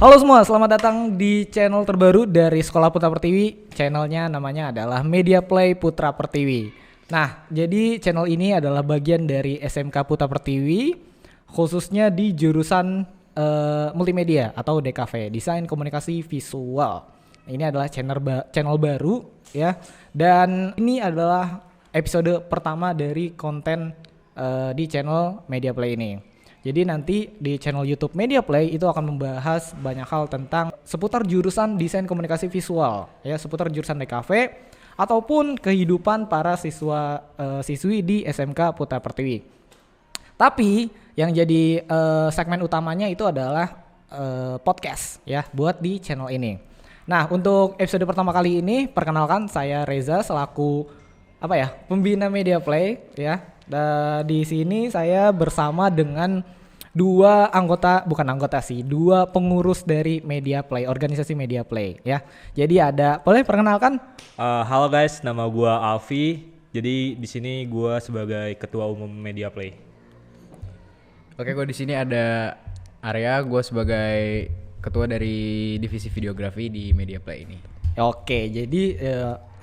Halo semua, selamat datang di channel terbaru dari Sekolah Putra Pertiwi. Channelnya namanya adalah Media Play Putra Pertiwi. Nah, jadi channel ini adalah bagian dari SMK Putra Pertiwi, khususnya di jurusan multimedia atau DKV, Desain Komunikasi Visual. Ini adalah channel baru ya, dan ini adalah episode pertama dari konten di channel Media Play ini. Jadi nanti di channel YouTube Media Play itu akan membahas banyak hal tentang seputar jurusan desain komunikasi visual, ya, seputar jurusan DKV ataupun kehidupan para siswi di SMK Putra Pertiwi. Tapi yang jadi segmen utamanya itu adalah podcast, ya, buat di channel ini. Nah, untuk episode pertama kali ini, perkenalkan saya Reza selaku pembina Media Play, ya. Di sini saya bersama dengan dua pengurus dari Media Play, organisasi Media Play, ya. Jadi boleh perkenalkan? Halo guys, nama gua Alfi. Jadi di sini gua sebagai ketua umum Media Play. Oke, gua di sini ada Arya, gua sebagai ketua dari divisi videografi di Media Play ini. Oke, jadi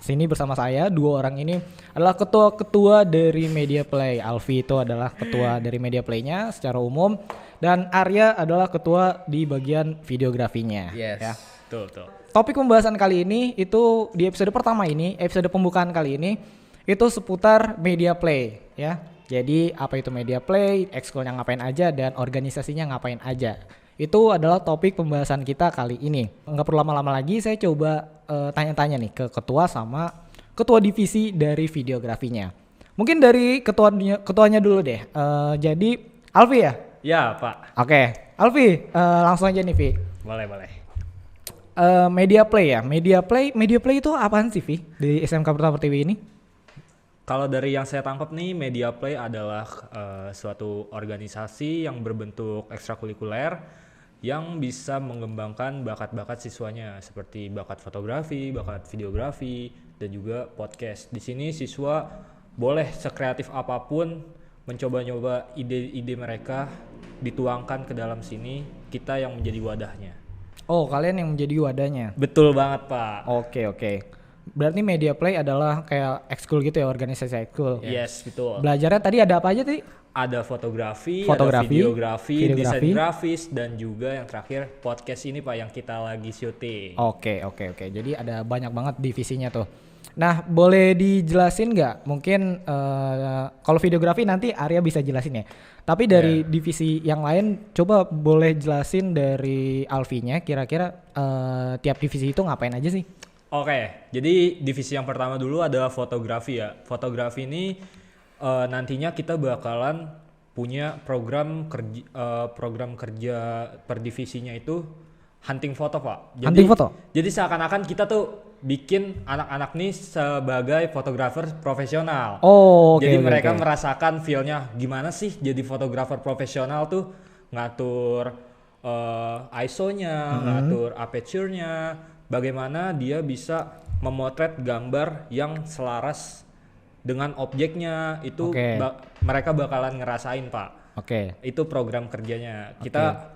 sini bersama saya dua orang ini adalah ketua-ketua dari Media Play. Alfi itu adalah ketua dari Media Play-nya secara umum dan Arya adalah ketua di bagian videografinya. Yes. Ya. Betul. Topik pembahasan kali ini itu di episode pertama ini, episode pembukaan kali ini itu seputar Media Play, ya. Jadi apa itu Media Play, ekskulnya ngapain aja dan organisasinya ngapain aja. Itu adalah topik pembahasan kita kali ini. Nggak perlu lama-lama lagi, saya coba tanya-tanya nih ke ketua sama ketua divisi dari videografinya. Mungkin dari ketuanya dulu deh. Jadi Alfi ya? Ya Pak. Oke, Alfi, langsung aja nih Vi. Boleh. Media Play ya. Media Play itu apaan sih Vi di SMK Putra Pertiwi ini? Kalau dari yang saya tangkap nih, Media Play adalah suatu organisasi yang berbentuk ekstrakurikuler yang bisa mengembangkan bakat-bakat siswanya seperti bakat fotografi, bakat videografi, dan juga podcast. Di sini siswa boleh sekreatif apapun mencoba-nyoba ide-ide mereka dituangkan ke dalam sini, kita yang menjadi wadahnya. Oh, kalian yang menjadi wadahnya. Betul banget, Pak. Oke. Berarti Media Play adalah kayak ekskul gitu ya, organisasi ekskul. Yes, betul. Belajarnya tadi ada apa aja tadi? Ada fotografi, ada videografi, desain grafis, dan juga yang terakhir podcast ini Pak yang kita lagi syuting. Oke. Jadi ada banyak banget divisinya tuh. Nah, boleh dijelasin nggak? Mungkin kalau videografi nanti Arya bisa jelasin ya. Tapi dari divisi yang lain, coba boleh jelasin dari Alfinya. Kira-kira tiap divisi itu ngapain aja sih? Oke, jadi divisi yang pertama dulu adalah fotografi ya. Fotografi ini nantinya kita bakalan punya program kerja per divisinya itu hunting foto Pak. Hunting foto? Jadi seakan-akan kita tuh bikin anak-anak nih sebagai fotografer profesional. Oh, oke. Jadi mereka merasakan feel-nya gimana sih jadi fotografer profesional tuh, ngatur ISO-nya, ngatur aperture-nya, bagaimana dia bisa memotret gambar yang selaras dengan objeknya itu. Mereka bakalan ngerasain Pak. Oke. Itu program kerjanya. Kita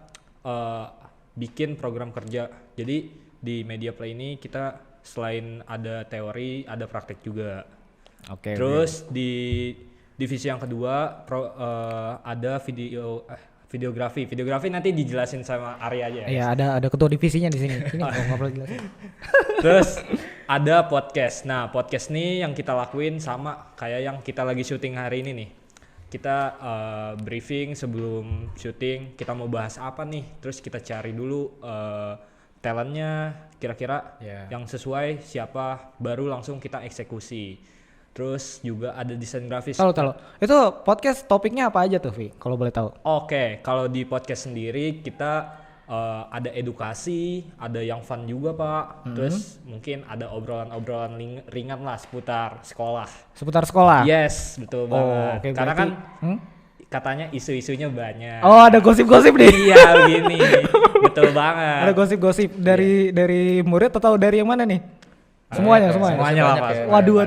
bikin program kerja. Jadi di Media Play ini kita selain ada teori, ada praktek juga. Terus di divisi yang kedua ada videografi. Videografi nanti dijelasin sama Arya aja. Iya, ada ketua divisinya di sini. Ini nggak perlu jelasin. Terus ada podcast. Nah, podcast nih yang kita lakuin sama kayak yang kita lagi syuting hari ini nih. Kita briefing sebelum syuting, kita mau bahas apa nih. Terus kita cari dulu talentnya, kira-kira yang sesuai siapa, baru langsung kita eksekusi. Terus juga ada desain grafis. Tahu. Itu podcast topiknya apa aja tuh, Vi? Kalau boleh tahu. Oke, kalau di podcast sendiri kita ada edukasi, ada yang fun juga Pak. Terus mungkin ada obrolan-obrolan ringan lah seputar sekolah. Seputar sekolah? Yes, betul banget. Okay, karena berarti, kan katanya isu-isunya banyak. Oh, ada gosip-gosip nih. Iya, begini. Betul banget. Ada gosip-gosip dari murid atau dari yang mana nih? Semuanya. Semuanya lah Pak. Waduh.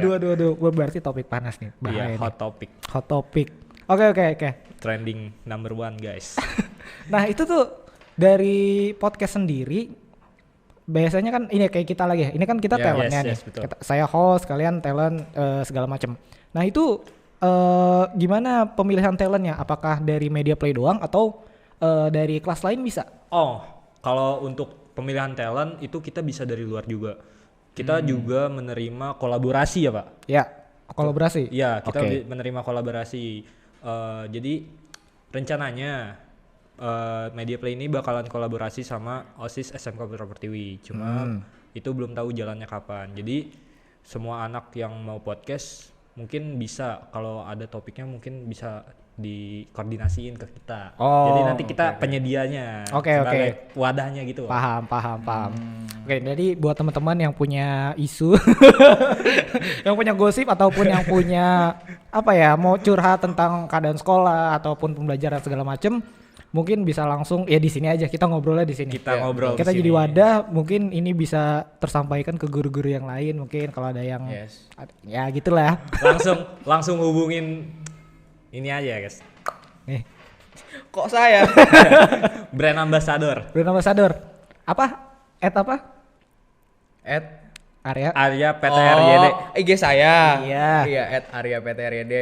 Berarti topik panas nih. Iya, Bahaya hot nih. topic. Oke. Trending number 1 guys. Nah, itu tuh dari podcast sendiri biasanya kan ini kayak kita lagi ya. Ini kan kita Ya, talentnya nih. yes, betul. Saya host, kalian talent segala macam. Nah, itu gimana pemilihan talentnya? Apakah dari Media Play doang atau dari kelas lain bisa? Oh, kalau untuk pemilihan talent itu kita bisa dari luar juga. Kita juga menerima kolaborasi ya Pak. Ya, kolaborasi. Iya, kita Oke. menerima kolaborasi. Jadi rencananya Media Play ini bakalan kolaborasi sama OSIS SMK Putra Pertiwi. Cuma itu belum tahu jalannya kapan. Jadi semua anak yang mau podcast mungkin bisa, kalau ada topiknya mungkin bisa dikoordinasiin ke kita. Oh, Jadi nanti kita penyedianya Oke, sebagai wadahnya gitu. Paham. Oke, jadi buat teman-teman yang punya isu, yang punya gosip ataupun yang punya apa ya, mau curhat tentang keadaan sekolah ataupun pembelajaran segala macem, mungkin bisa langsung ya di sini aja, kita ngobrolnya di sini. Kita ngobrol Kita di jadi sini. wadah, mungkin ini bisa tersampaikan ke guru-guru yang lain, mungkin kalau ada yang Yes. ya gitulah. langsung hubungin ini aja guys. Nih, Kok saya? Brand ambassador. brand ambassador. Apa? Apa? Area. Arya PTRYD. IG saya. Iya. Iya, @arya_ptryyd.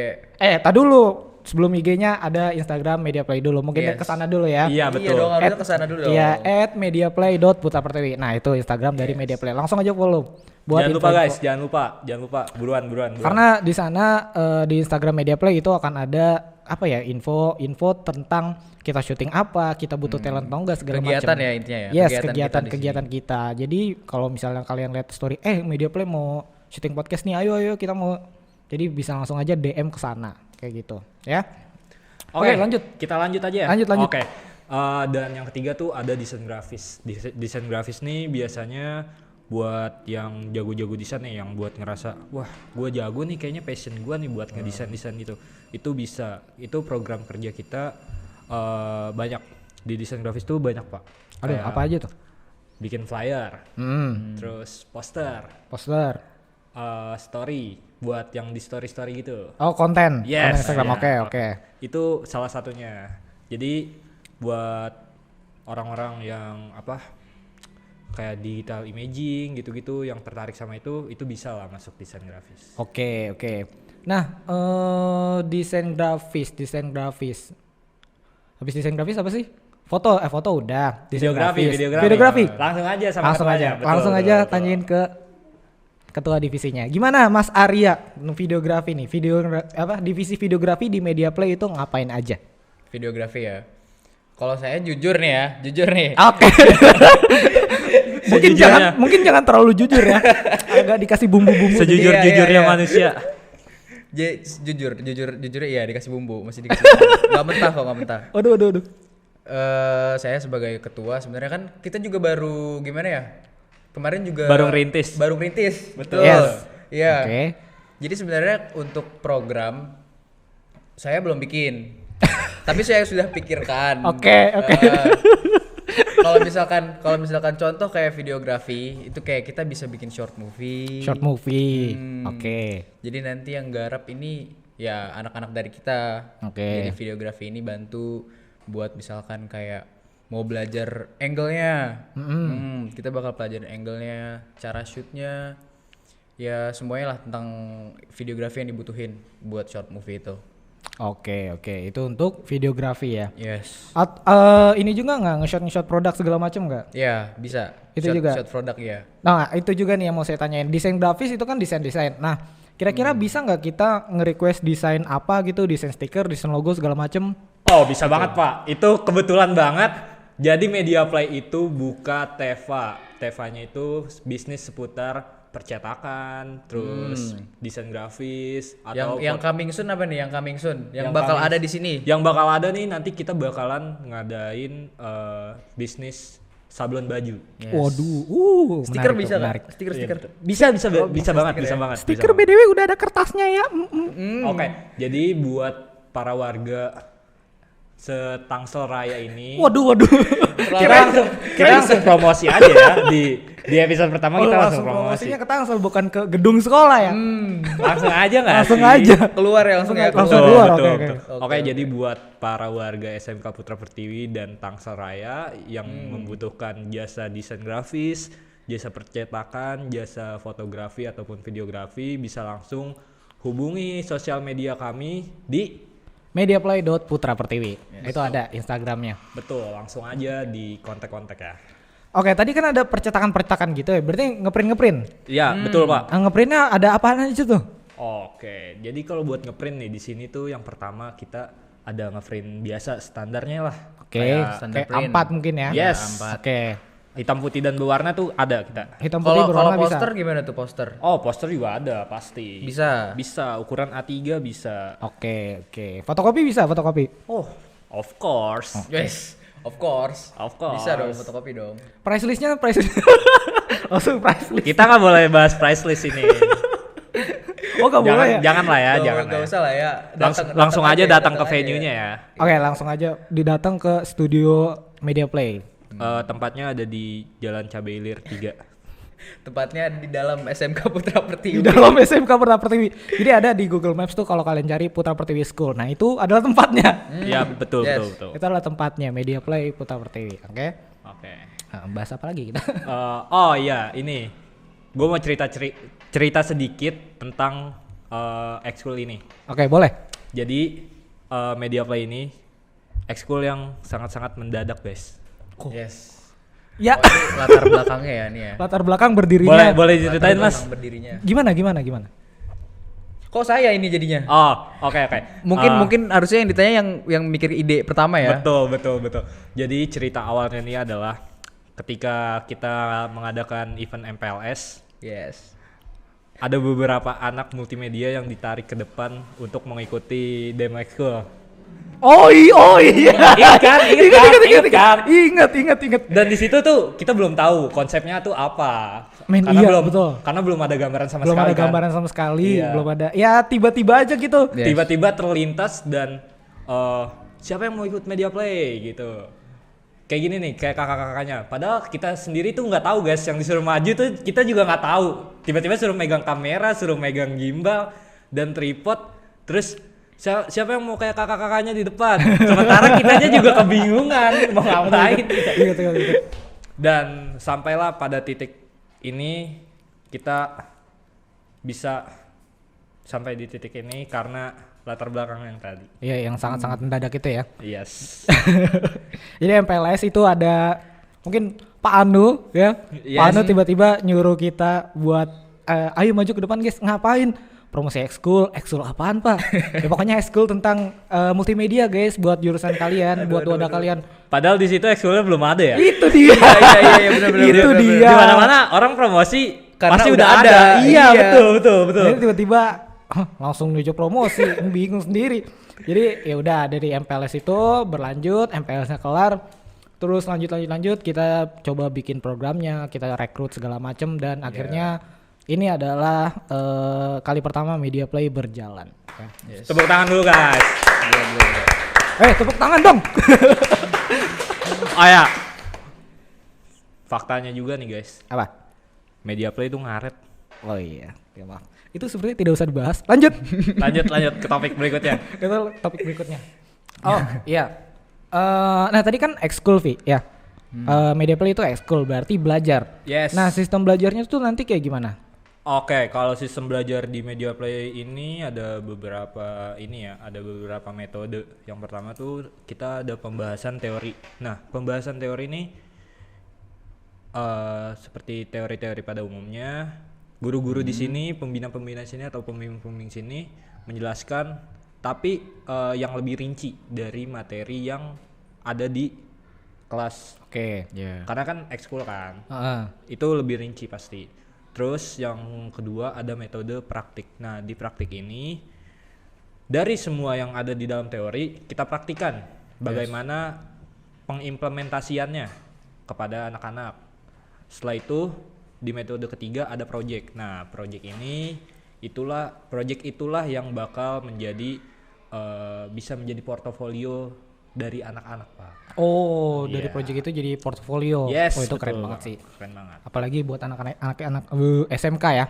Tak dulu. Sebelum IG-nya ada Instagram Media Play dulu. Mungkin Yes. ke sana dulu ya. Iya Iya betul. dong, harusnya kesana dulu dong. Iya, @mediaplay.putrapertiwi. Nah, itu Instagram dari Media Play. Langsung aja follow. Buat Jangan lupa info-info. guys, jangan lupa. Buruan. Karena di sana di Instagram Media Play itu akan ada apa ya, info tentang kita syuting apa, kita butuh talent atau enggak segala macam. Kegiatan ya intinya ya. Yes, Kegiatan kegiatan kita. Jadi kalau misalnya kalian lihat story, Media Play mau syuting podcast nih, ayo kita mau. Jadi bisa langsung aja DM ke sana kayak gitu, ya. Oke, lanjut. Kita lanjut aja ya. Lanjut. Oke. Dan yang ketiga tuh ada desain grafis. Desain grafis nih biasanya buat yang jago-jago desain nih, yang buat ngerasa wah gue jago nih, kayaknya passion gue nih buat ngedesain gitu. Itu bisa. Itu program kerja kita banyak di desain grafis tuh banyak Pak. Aduh, Kayak apa aja tuh? bikin flyer, terus poster, Poster. story buat yang di story gitu. Oh, konten. Yes, Konten Instagram. ya. Oke. Itu salah satunya. Jadi buat orang-orang yang apa kayak digital imaging gitu-gitu yang tertarik sama itu bisa lah masuk desain grafis. Oke. Nah, desain grafis. Habis desain grafis apa sih? Foto udah. Desain Videografi. Videografi. Langsung aja sama Langsung ketuanya. aja. Betul, Langsung betul, aja betul. tanyain ke ketua divisinya. Gimana Mas Arya videografi nih? Divisi videografi di Media Play itu ngapain aja? Videografi ya. Kalau saya jujur nih. Oke. mungkin jangan terlalu jujur ya. Agak dikasih bumbu-bumbu. Sejujur-jujurnya Iya. manusia. Jujur ya dikasih bumbu, masih dikasih bumbu. Nggak mentah. Waduh. Saya sebagai ketua sebenarnya kan kita juga baru gimana ya? Kemarin juga Baru ngerintis. Betul. Yes. Iya. Oke. Jadi sebenarnya untuk program saya belum bikin. Tapi saya sudah pikirkan. Oke. Kalau misalkan contoh kayak videografi itu kayak kita bisa bikin short movie. Oke. Jadi nanti yang garap ini ya anak-anak dari kita. Oke. Jadi videografi ini bantu buat misalkan kayak mau belajar angle-nya. Kita bakal pelajarin angle-nya, cara shoot-nya. Ya semuanya lah tentang videografi yang dibutuhin buat short movie itu. Oke. Itu untuk videografi ya. Yes. Ini juga nggak nge-shot produk segala macam nggak? Ya bisa. Itu Shot- juga? Shot produk ya. Nah, itu juga nih yang mau saya tanyain. Desain grafis itu kan desain. Nah, kira-kira bisa nggak kita nge-request desain apa gitu, desain stiker, desain logo segala macem? Oh, bisa banget Pak. Itu kebetulan banget. Jadi Media Play itu buka Teva. Tevanya itu bisnis seputar percetakan, terus desain grafis atau Yang coming soon apa nih? Yang coming soon, yang bakal coming- ada di sini. Yang bakal ada nih nanti kita bakalan ngadain bisnis sablon baju. Yes. Waduh, Stiker menarik bisa tuh, nggak? menarik. Stiker. Bisa banget, bisa banget. Stiker BDW udah ada kertasnya ya. Oke, jadi buat para warga Setangsel Raya ini. Waduh. Kita langsung promosi aja ya di episode pertama kita langsung promosi. Promosinya ke Tangsel bukan ke gedung sekolah ya. Langsung aja nggak Langsung sih? aja. Keluar ya langsung ya. Langsung Betul, keluar, betul, oke. betul. Oke, jadi buat para warga SMK Putra Pertiwi dan Tangsel Raya yang membutuhkan jasa desain grafis, jasa percetakan, jasa fotografi ataupun videografi, bisa langsung hubungi sosial media kami di mediaplay.putrapertiwi. Itu ada Instagramnya. betul, langsung aja di kontak-kontak ya. Oke, tadi kan ada percetakan gitu ya. Berarti ngeprint. Iya, betul Pak. Ngeprintnya ada apaan aja tuh? Oke, jadi kalau buat ngeprint nih di sini tuh yang pertama kita ada ngeprint biasa standarnya lah. Oke, standar kayak print. A4 mungkin ya. Yes. Oke. Hitam putih dan berwarna tuh ada kita. Hitam putih Kalau berwarna bisa. poster gimana tuh poster? Oh, poster juga ada pasti. Bisa. Bisa, ukuran A3 bisa. Oke. Fotokopi bisa, fotokopi. Oh, of course. Yes, of course. Of course. Bisa dong fotokopi dong. Price listnya langsung price list. Kita nggak boleh bahas price list ini. Oh, nggak boleh ya? Jangan lah ya, jangan Gak lah. usah lah ya. Langsung aja datang ke venue-nya ya. Oke, langsung aja didatang ke studio Media Play. Tempatnya ada di Jalan Cabai Ilir 3. Tepatnya di dalam SMK Putra Pertiwi. Di dalam SMK Putra Pertiwi. Jadi ada di Google Maps tuh kalau kalian cari Putra Pertiwi School. Nah, itu adalah tempatnya. Iya, betul, Yes. betul. Itu adalah tempatnya Media Play Putra Pertiwi. Oke. Oke. Nah, bahas apa lagi kita? Oh iya, ini. Gue mau cerita sedikit tentang ekskul ini. Oke, boleh. Jadi Media Play ini ekskul yang sangat-sangat mendadak, guys. Yes. Ya, Oh, ini latar belakangnya ya nih ya. latar belakang berdirinya. Boleh ceritain, Latar Mas? belakang berdirinya. Gimana? Kok saya ini jadinya? Oh, oke. Mungkin harusnya yang ditanya yang mikir ide pertama ya. Betul. Jadi cerita awalnya ini adalah ketika kita mengadakan event MPLS, Yes. ada beberapa anak multimedia yang ditarik ke depan untuk mengikuti demo ekskul. Oh iya. Ingat kan? Ingat. Dan di situ tuh kita belum tahu konsepnya tuh apa. Men, karena iya, belum betul. Karena belum ada gambaran sama Belum sekali. ada gambaran sama sekali, Iya. belum ada. Ya tiba-tiba aja gitu. Yes. Tiba-tiba terlintas dan siapa yang mau ikut Media Play gitu. Kayak gini nih, kayak kakak-kakaknya. Padahal kita sendiri tuh nggak tahu guys, yang disuruh maju tuh kita juga nggak tahu. Tiba-tiba suruh megang kamera, suruh megang gimbal dan tripod, terus siapa yang mau kayak kakak-kakaknya di depan. Sementara kitanya juga kebingungan mau ngapain. Ingat. Dan sampailah pada titik ini kita bisa sampai di titik ini karena latar belakang yang tadi. Iya, yang sangat-sangat mendadak itu ya. Yes. Jadi MPLS itu ada mungkin Pak Anu ya. Yes. Pak Anu tiba-tiba nyuruh kita buat ayo maju ke depan guys, ngapain? Promosi ekskul apaan Pak? Ya pokoknya ekskul tentang multimedia guys buat jurusan kalian, buat wadah kalian. Padahal di situ ekskulnya belum ada ya. Itu dia. Iya benar-benar. Itu dia. Di mana-mana orang promosi Karena pasti udah udah ada. ada. Iya, Iya. betul. Jadi tiba-tiba langsung nuju promosi, bingung sendiri. Jadi ya udah dari MPLS itu berlanjut, MPLS-nya kelar, terus lanjut kita coba bikin programnya, kita rekrut segala macem dan akhirnya ini adalah kali pertama Media Play berjalan. Yes. Tepuk tangan dulu guys. Tepuk tangan dong. Oh ya. Faktanya juga nih guys. Apa? Media Play itu ngaret. Oh iya, ya maaf. Itu sebenarnya tidak usah dibahas. Lanjut. Lanjut ke topik berikutnya. Kita topik berikutnya. Oh iya. Nah tadi kan ekskul Vi ya. Media Play itu ekskul berarti belajar. Yes. Nah sistem belajarnya tuh nanti kayak gimana? Oke, kalau sistem belajar di Media Play ini ada beberapa metode. Yang pertama tuh kita ada pembahasan teori. Nah, pembahasan teori ini seperti teori-teori pada umumnya, guru-guru di sini, pembina-pembina sini atau pembimbing-pembimbing sini menjelaskan, tapi yang lebih rinci dari materi yang ada di kelas. Oke. Karena kan ekskul kan. Heeh. Itu lebih rinci pasti. Terus yang kedua ada metode praktik. Nah di praktik ini dari semua yang ada di dalam teori kita praktikan bagaimana pengimplementasiannya kepada anak-anak. Setelah itu di metode ketiga ada project. Nah project itulah yang bakal menjadi bisa menjadi portofolio dari anak-anak, Pak. Oh, dari Iya. project itu jadi portfolio. Yes, Oh, itu keren betul, banget Pak. sih. Keren banget. Apalagi buat anak-anak SMK ya,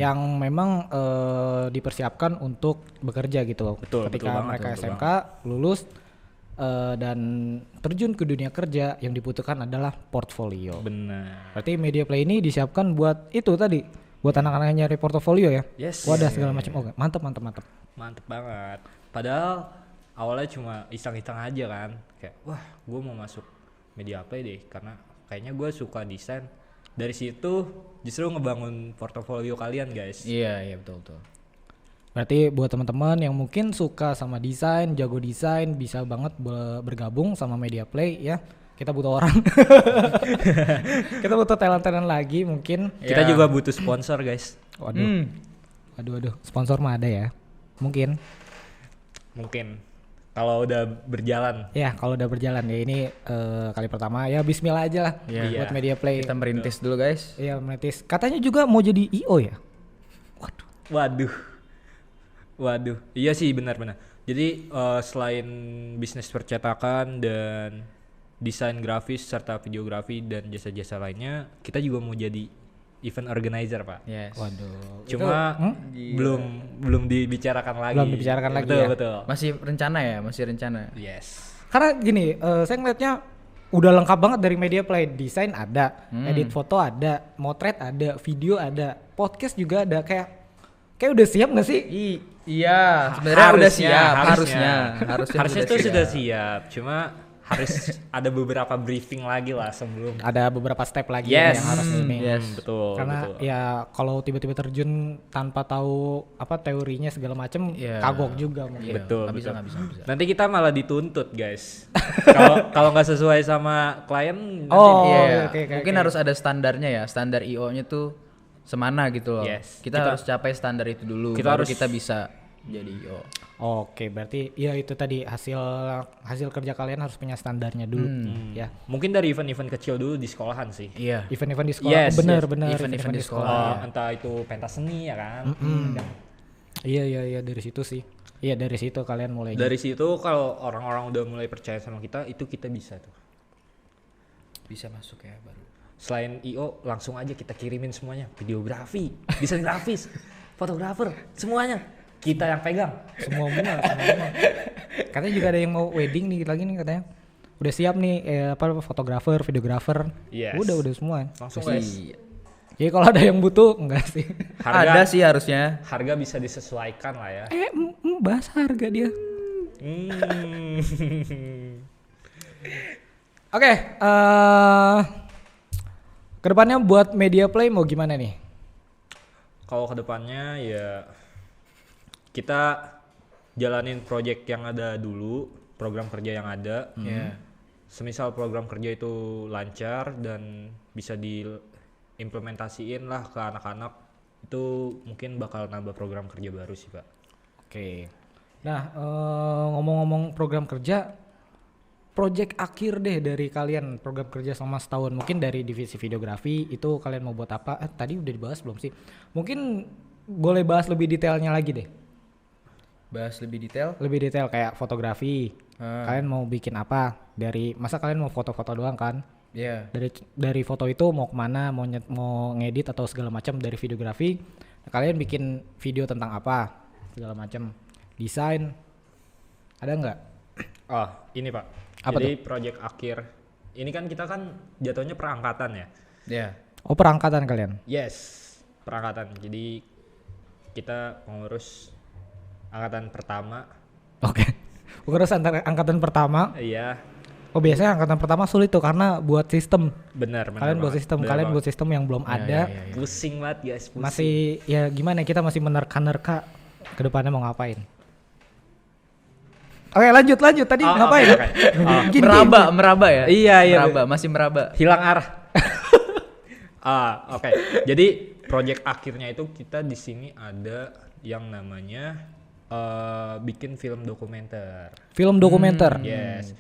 yang memang dipersiapkan untuk bekerja gitu. Betul, Ketika betul banget, mereka betul SMK lulus dan terjun ke dunia kerja, yang dibutuhkan adalah portfolio. Benar. Berarti Media Play ini disiapkan buat itu tadi, buat anak-anak yang nyari portofolio ya. Yes. Wadah segala macam. Oke, mantap. Mantep banget. Padahal awalnya cuma iseng-iseng aja kan. Kayak wah gue mau masuk media play deh. Karena kayaknya gue suka desain. Dari situ justru ngebangun portofolio kalian guys. Iya betul. Berarti buat teman-teman yang mungkin suka sama desain, jago desain, bisa banget bergabung sama Media Play ya. Kita butuh orang. Kita butuh talent-talent lagi mungkin. Kita Ya. juga butuh sponsor guys. Waduh. Sponsor mah ada ya. Mungkin. Kalau udah berjalan. Ya, kalau udah berjalan ya ini kali pertama ya bismillah aja lah Iya. buat Media Play. Kita merintis dulu guys. Iya, menitis. Katanya juga mau jadi IO ya. Waduh. Iya sih benar-benar. Jadi selain bisnis percetakan dan desain grafis serta videografi dan jasa-jasa lainnya, kita juga mau jadi event organizer, Pak. Yes. Waduh. Cuma belum dibicarakan lagi. Belum dibicarakan lagi betul, ya? Betul. Masih rencana. Yes. Karena gini, saya ngeliatnya udah lengkap banget dari Media Play. Desain ada, edit foto ada, motret ada, video ada, podcast juga ada. Kayak udah siap nggak sih? Iya, sebenarnya udah siap, harusnya Harusnya tuh sudah siap. Cuma harus ada beberapa briefing lagi lah sebelum. Ada beberapa step lagi Yes. yang harus ini. Yes. Betul. Karena betul. ya kalau tiba-tiba terjun tanpa tahu apa teorinya segala macem, Iya. kagok juga mungkin. Iya, Betul, nggak bisa. Nanti kita malah dituntut, guys. Kalau nggak sesuai sama klien, nanti Oh, Iya, oke. mungkin harus ada standarnya ya, standar IO-nya tuh semana gitu loh. Yes. Kita harus capai standar itu dulu, kita baru harus- kita bisa jadi IO. Oke, berarti ya itu tadi hasil kerja kalian harus punya standarnya dulu ya. mungkin dari event-event kecil dulu di sekolahan sih. Iya. Event-event di sekolah. Yes, bener. Event-event di sekolah. Entah itu pentas seni ya kan. Iya dari situ sih. Iya dari situ kalian mulai. Dari situ kalau orang-orang udah mulai percaya sama kita, itu kita bisa tuh. Bisa masuk ya baru. Selain IO, langsung aja kita kirimin semuanya. Videografi, desain grafis, fotografer, semuanya. Kita yang pegang. semua. Katanya juga ada yang mau wedding nih lagi nih katanya. Udah siap nih fotografer, videografer. Yes. Udah semua. Langsung guys. Iya. Jadi kalau ada yang butuh enggak sih? Ada sih harusnya. Harga bisa disesuaikan lah ya. Bahas harga dia. Oke, kedepannya buat Media Play mau gimana nih? Kalau kedepannya ya kita jalanin project yang ada dulu, program kerja yang ada. Iya. Semisal program kerja itu lancar dan bisa diimplementasiin lah ke anak-anak, itu mungkin bakal nambah program kerja baru sih Pak. Oke. Nah, ngomong-ngomong program kerja, project akhir deh dari kalian program kerja selama setahun. Mungkin dari divisi videografi itu kalian mau buat apa? Tadi udah dibahas belum sih? Mungkin boleh bahas lebih detailnya lagi deh. Bahas lebih detail. Lebih detail kayak fotografi. Kalian mau bikin apa? Masa kalian mau foto-foto doang kan? Iya. Dari foto itu mau kemana? Mau ngedit atau segala macam dari videografi? Kalian bikin video tentang apa? Segala macam. Desain. Ada nggak? Oh ini Pak. Apa Jadi project akhir ini kan kita kan jatuhnya perangkatan ya. Iya. Oh, perangkatan kalian. Yes, perangkatan. Jadi kita pengurus angkatan pertama. Oke. Urus angkatan pertama. Iya, Oh, biasanya angkatan pertama sulit tuh karena buat sistem. benar. Kalian buat banget, sistem, benar kalian banget. buat sistem yang belum ada. Pusing banget guys, pusing. Masih ya gimana kita masih menerka-nerka ke depannya mau ngapain. Oke, lanjut. Tadi Oh, ngapain? oke, oke. Oh, Gini, Meraba ya. Iya. Masih meraba. Hilang arah. Oke. Jadi project akhirnya itu kita di sini ada yang namanya bikin film dokumenter. Film dokumenter. Yes.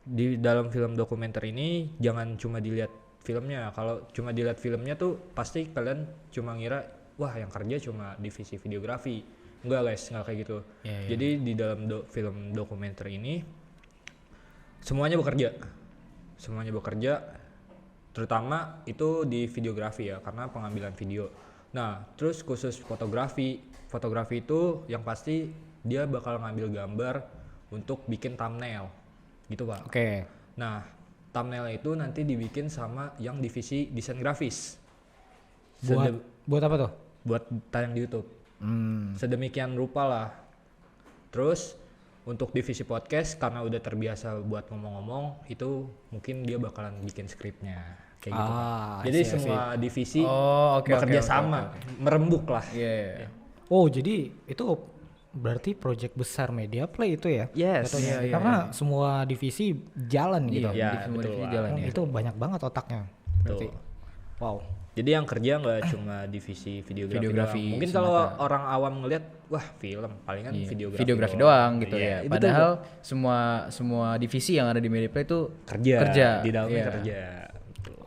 Di dalam film dokumenter ini jangan cuma dilihat filmnya. Kalau cuma dilihat filmnya tuh pasti kalian cuma ngira wah yang kerja cuma divisi videografi. Enggak guys, enggak kayak gitu. Iya. Jadi di dalam film dokumenter ini Semuanya bekerja, terutama itu di videografi ya, karena pengambilan video. Nah, terus khusus fotografi itu yang pasti dia bakal ngambil gambar untuk bikin thumbnail, gitu Pak. Oke. Nah, thumbnail itu nanti dibikin sama yang divisi desain grafis. Buat apa tuh? Buat tayang di YouTube. Sedemikian rupa lah. Terus untuk divisi podcast karena udah terbiasa buat ngomong-ngomong, itu mungkin dia bakalan bikin skripnya kayak gitu Pak. Jadi semua divisi bekerja sama, merembuk lah. Iya. Oh, jadi itu berarti project besar Media Play itu ya? Yes. Jatuhnya. Karena semua divisi jalan gitu. Iya, Semua betul. divisi Pak. jalan ya. Itu banyak banget otaknya. Berarti. Wow. Jadi yang kerja nggak cuma divisi videografi doang. Mungkin semata. kalau orang awam ngelihat, wah film, palingan videografi doang gitu Iya, ya. betul, Padahal semua divisi yang ada di Media Play itu kerja. Di dalamnya Iya. kerja. Betul.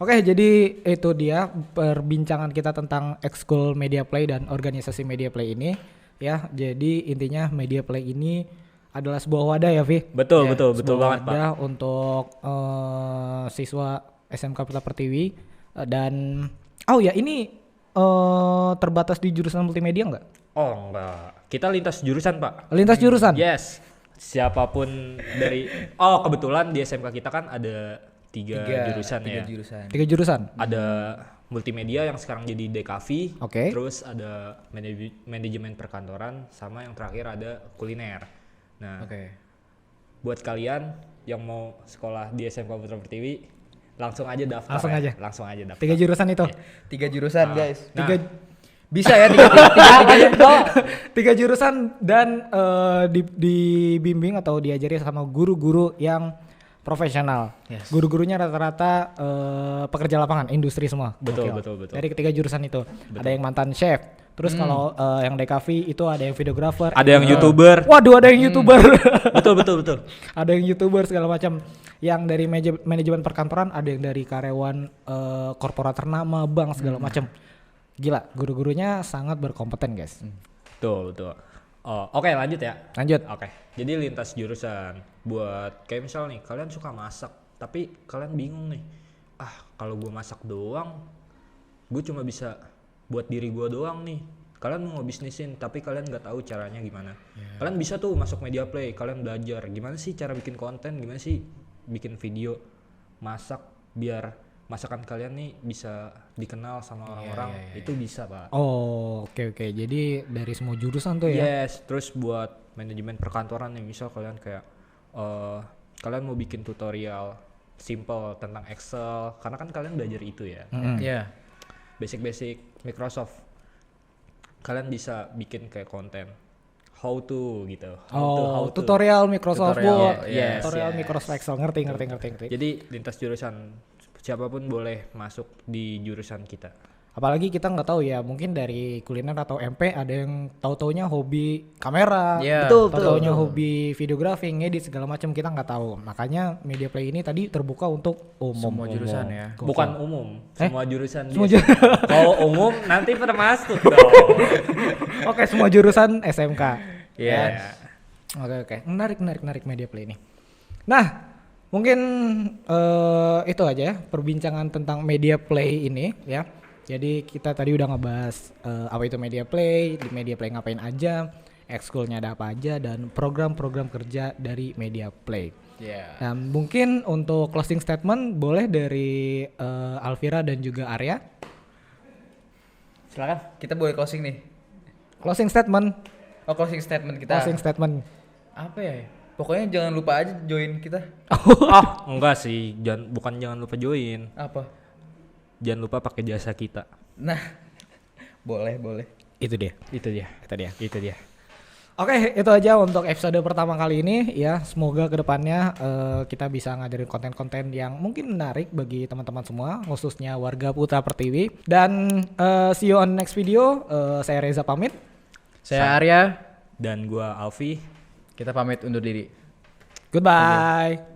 Oke. Jadi itu dia perbincangan kita tentang ekskul Media Play dan organisasi Media Play ini ya. Jadi intinya Media Play ini adalah sebuah wadah ya, Vi. Betul Sebuah banget Pak. wadah untuk siswa SMK Putra Pertiwi dan ini terbatas di jurusan multimedia nggak? Oh enggak, kita lintas jurusan Pak. Lintas jurusan? Yes, siapapun dari. Oh kebetulan di SMK kita kan ada tiga jurusan ya. jurusan. 3 jurusan. Ada multimedia yang sekarang jadi DKV. Oke. Terus ada manajemen perkantoran, sama yang terakhir ada kuliner. Nah, buat kalian yang mau sekolah di SMK Putra Pertiwi, langsung aja daftar. Langsung aja daftar. 3 jurusan itu. 3 jurusan guys. Nah, Bisa ya 3 jurusan dan dibimbing atau diajari sama guru-guru yang profesional. Yes. Guru-gurunya rata-rata pekerja lapangan, industri semua. Betul. Dari ketiga jurusan itu. Ada yang mantan chef. Terus kalau yang DKV itu ada yang videographer. ada yang YouTuber. Waduh, ada yang YouTuber. Betul. Ada yang YouTuber segala macam. Yang dari manajemen perkantoran, ada yang dari karyawan korporat ternama, bank segala macam. Gila, guru-gurunya sangat berkompeten, guys. Betul. Oh, oke, lanjut ya. Lanjut. Oke. Jadi lintas jurusan. Buat kayak misal nih, kalian suka masak, tapi kalian bingung nih. Kalau gue masak doang, gue cuma bisa buat diri gue doang nih. Kalian mau bisnisin, tapi kalian nggak tahu caranya gimana. Kalian bisa tuh masuk Media Play, kalian belajar gimana sih cara bikin konten, gimana sih bikin video, masak biar masakan kalian nih bisa dikenal sama orang-orang. Itu bisa Pak. Oh, oke. Jadi dari semua jurusan tuh ya. Yes, terus buat manajemen perkantoran nih, misal kalian kayak kalian mau bikin tutorial simple tentang Excel, karena kan kalian belajar itu ya. Iya. Basic Microsoft. Kalian bisa bikin kayak konten how to gitu. How to. Tutorial Microsoft Word, Yes, tutorial yes. Microsoft Excel, ngerti. Jadi lintas jurusan, siapapun boleh masuk di jurusan kita. Apalagi kita nggak tahu ya, mungkin dari kuliner atau MP ada yang tahu-taunya hobi kamera, Iya, tahu-taunya hobi videografi, ngedit segala macam, kita nggak tahu. Makanya Media Play ini tadi terbuka untuk umum. Semua jurusan ya. Bukan umum, semua jurusan. Semua Kalau umum nanti pada masuk dong. Oke, semua jurusan SMK. Yes. Oke. Menarik Media Play ini. Nah, mungkin itu aja ya perbincangan tentang Media Play ini ya. Jadi kita tadi udah ngebahas apa itu Media Play, di Media Play ngapain aja, ekskulnya ada apa aja, dan program-program kerja dari Media Play. Nah, mungkin untuk closing statement boleh dari Alvira dan juga Arya. Silakan. Kita boleh closing nih. Closing statement. Closing statement kita. Closing statement. Apa ya? Pokoknya jangan lupa aja join kita. Enggak sih, jangan lupa join. Apa? Jangan lupa pakai jasa kita. Nah, boleh. Itu dia. Oke, itu aja untuk episode pertama kali ini ya. Semoga kedepannya kita bisa ngajarin konten-konten yang mungkin menarik bagi teman-teman semua, khususnya warga Putra Pertiwi. Dan see you on next video. Saya Reza pamit. Saya Arya. Dan gua Alfi. Kita pamit undur diri. Goodbye.